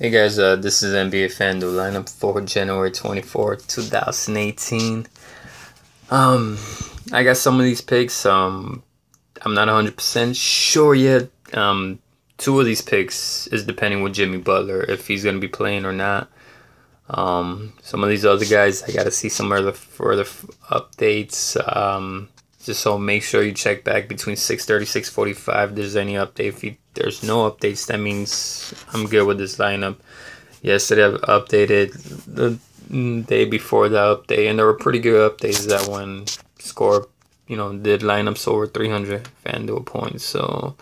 Hey guys, this is NBA Fanduel Lineup for January 24th, 2018. I got some of these picks. I'm not 100% sure yet. Two of these picks is depending with Jimmy Butler, if he's going to be playing or not. Some of these other guys, I got to see some further updates. Just so make sure you check back between 6:30, 6:45 if there's any update. If there's no updates, that means I'm good with this lineup. Yesterday I updated the day before the update, and there were pretty good updates that one score, did lineups over 300 Fanduel points. So,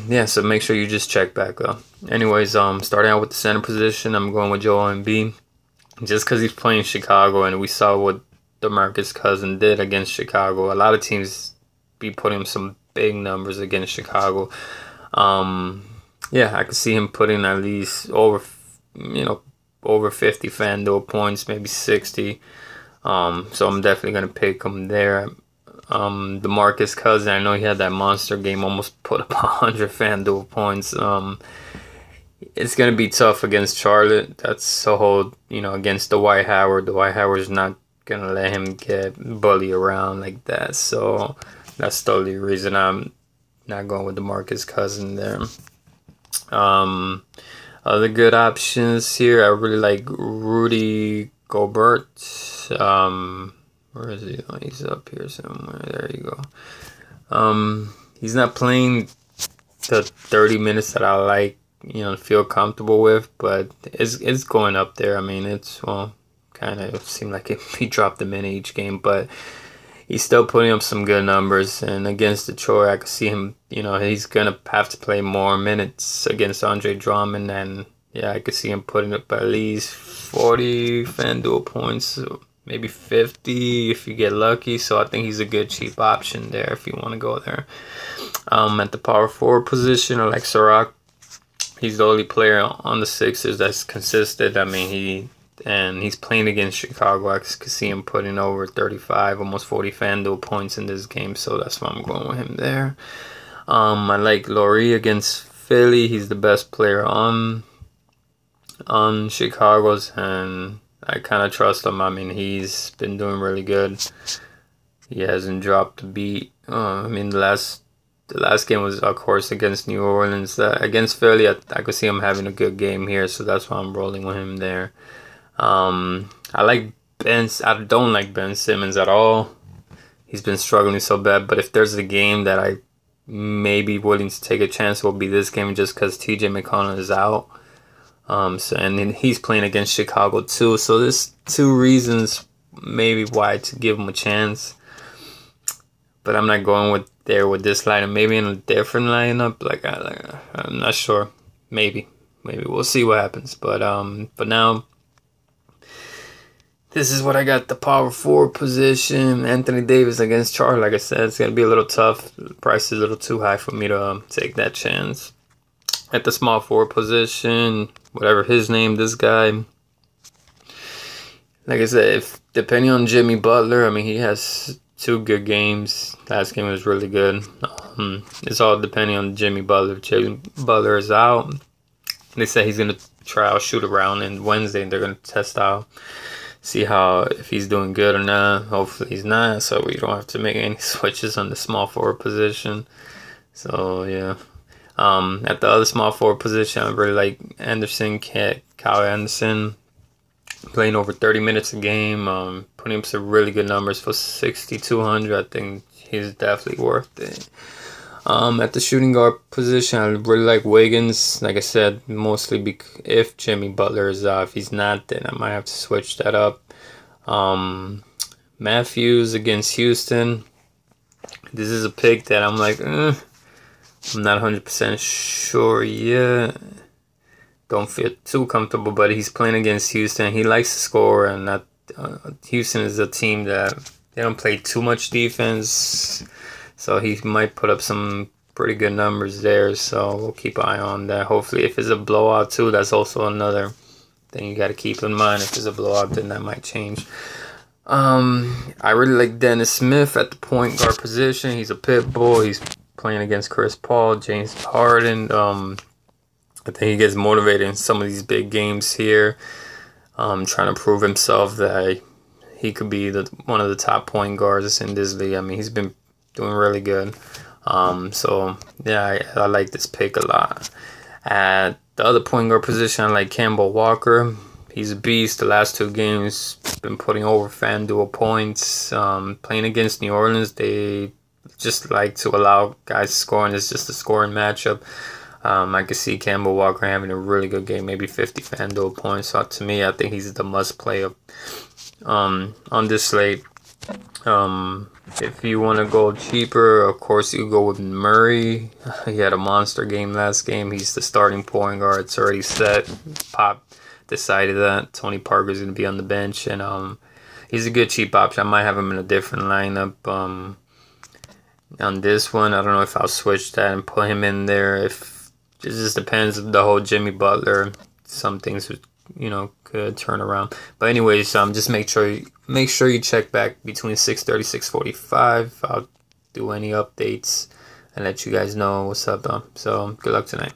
yeah, so make sure you just check back though. Anyways, starting out with the center position, I'm going with Joel Embiid. Just because he's playing Chicago, and we saw what DeMarcus Cousins did against Chicago. A lot of teams be putting some big numbers against Chicago. Yeah, I could see him putting at least over 50 Fanduel points, maybe 60. So I'm definitely gonna pick him there. DeMarcus Cousins, I know he had that monster game, almost put up 100 Fanduel points. It's gonna be tough against Charlotte. That's the whole, against Dwight Howard. Dwight Howard's not gonna let him get bullied around like that. So that's totally the reason I'm not going with DeMarcus Cousins there. Other good options here, I really like Rudy Gobert. Where is he? Oh, he's up here somewhere. There you go. He's not playing the 30 minutes that I like, feel comfortable with, but it's going up there. I mean, it's, kind of seemed like he dropped him in each game, but he's still putting up some good numbers. And against Detroit, I could see him, he's going to have to play more minutes against Andre Drummond. And yeah, I could see him putting up at least 40 Fanduel points, maybe 50 if you get lucky. So I think he's a good cheap option there if you want to go there. At the power forward position, I like Sarac. He's the only player on the Sixers that's consistent. I mean, he's playing against Chicago. I could see him putting over 35, almost 40 Fanduel points in this game, so that's why I'm going with him there. I like Laurie against Philly. He's the best player on Chicago's, and I kind of trust him. I mean, he's been doing really good. He hasn't dropped a beat. The last game was, of course, against New Orleans. Against Philly, I could see him having a good game here, so that's why I'm rolling with him there. I don't like Ben Simmons at all. He's been struggling so bad, but if there's a game that I may be willing to take a chance, it will be this game just because TJ McConnell is out. And then he's playing against Chicago too. So there's two reasons maybe why to give him a chance. But I'm not going with this lineup. Maybe in a different lineup. I'm not sure. Maybe we'll see what happens. But now, this is what I got. The power forward position. Anthony Davis against Charlotte. Like I said, it's gonna be a little tough. The price is a little too high for me to take that chance. At the small forward position, whatever his name, this guy. Like I said, depending on Jimmy Butler, I mean, he has 2 good games. Last game was really good. It's all depending on Jimmy Butler. If Jimmy Butler is out, they say he's going to try out shoot around, and Wednesday they're going to test out, see if he's doing good or not. Hopefully he's not, so we don't have to make any switches on the small forward position. So, yeah. At the other small forward position, I really like KARL-ANTHONY. Playing over 30 minutes a game, putting up some really good numbers for 6,200. I think he's definitely worth it. At the shooting guard position, I really like Wiggins. Like I said, mostly if Jimmy Butler is out. If he's not, then I might have to switch that up. Matthews against Houston. This is a pick that I'm like, I'm not 100% sure yet. Don't feel too comfortable, but he's playing against Houston. He likes to score, and Houston is a team that they don't play too much defense, so he might put up some pretty good numbers there. So we'll keep an eye on that. Hopefully, if it's a blowout too, that's also another thing you got to keep in mind. If it's a blowout, then that might change. I really like Dennis Smith at the point guard position. He's a pit bull. He's playing against Chris Paul, James Harden. I think he gets motivated in some of these big games here, trying to prove himself that he could be one of the top point guards in this league. I mean, he's been doing really good. So yeah, I like this pick a lot. At the other point guard position, I like Kemba Walker. He's a beast. The last 2 games, been putting over Fanduel points. Playing against New Orleans, they just like to allow guys to score, and it's just a scoring matchup. I could see Kemba Walker having a really good game, maybe 50 Fanduel points. So to me, I think he's the must play on this slate. If you want to go cheaper, of course you go with Murray. He had a monster game last game. He's the starting point guard. It's already set. Pop decided that Tony Parker's going to be on the bench, and he's a good cheap option. I might have him in a different lineup. On this one, I don't know if I'll switch that and put him in there. If it just depends on the whole Jimmy Butler. Some things could turn around. But anyways, just make sure you check back between 6:30 6:45. I'll do any updates and let you guys know what's up. So good luck tonight.